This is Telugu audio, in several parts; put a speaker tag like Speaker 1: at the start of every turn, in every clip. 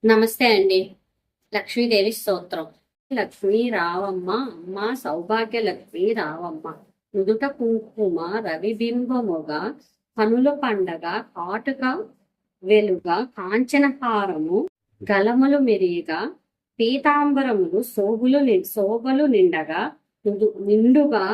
Speaker 1: నమస్తే అండి. లక్ష్మీదేవి స్తోత్రం. లక్ష్మీ రావమ్మ అమ్మ సౌభాగ్య లక్ష్మీ రావమ్మ. నుదుట కుంకుమ రవిబింబముగా కనుల పండగ కాటుక వెలుగ కాంచనహారము గలములు మెరిగా పీతాంబరములు శోభలు నిండగా నిండుగా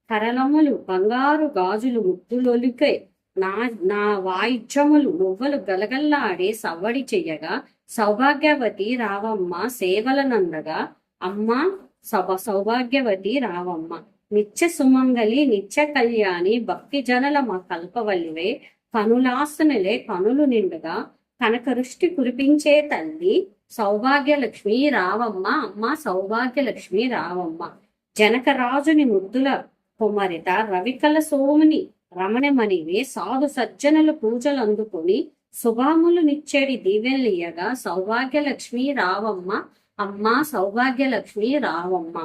Speaker 1: కరలములు బంగారు గాజులు ముద్దులొలికే నా నా వాయిద్యములు మువ్వలు గలగల్లాడే సవ్వడి చెయ్యగా సౌభాగ్యవతి రావమ్మ సేవలనందగా అమ్మ సౌభాగ్యవతి రావమ్మ నిత్య సుమంగలి నిత్య కళ్యాణి భక్తి జనల మా కల్పవల్లివే కనులాసనలే కనులు నిండుగా కనకరుష్టి కురిపించే తల్లి సౌభాగ్యలక్ష్మి రావమ్మ అమ్మ సౌభాగ్యలక్ష్మి రావమ్మ జనకరాజుని ముద్దుల కుమరిత రవికల సోముని రమణమణివే సాధు సజ్జనుల పూజలు అందుకుని శుభాములు నిచ్చేడి దీవెల్లియగా సౌభాగ్యలక్ష్మి రావమ్మ అమ్మ సౌభాగ్యలక్ష్మి రావమ్మ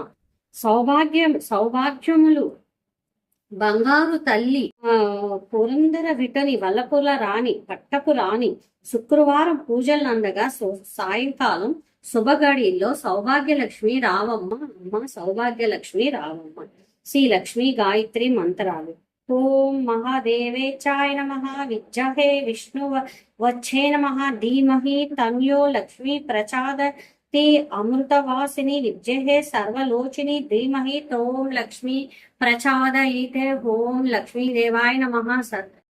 Speaker 1: సౌభాగ్యములు బంగారు తల్లి పురందర విటని వల్లపుల రాణి పట్టపు రాణి శుక్రవారం పూజలు అందగా సాయంకాలం శుభగడిలో సౌభాగ్యలక్ష్మి రావమ్మ అమ్మ సౌభాగ్యలక్ష్మి రావమ్మ. శ్రీ లక్ష్మీ గాయత్రి మంత్రాలు. ఓం మహాదేవేచ్చాయ నమః విద్మహే విష్ణు వచ్చే నమః ధీమహి తన్యో లక్ష్మీ ప్రచాదతే అమృతవాసిని విద్మహే సర్వలోచిని ధీమహి ఓం లక్ష్మీ ప్రచాదయితే. ఓం లక్ష్మీదేవాయ నమః.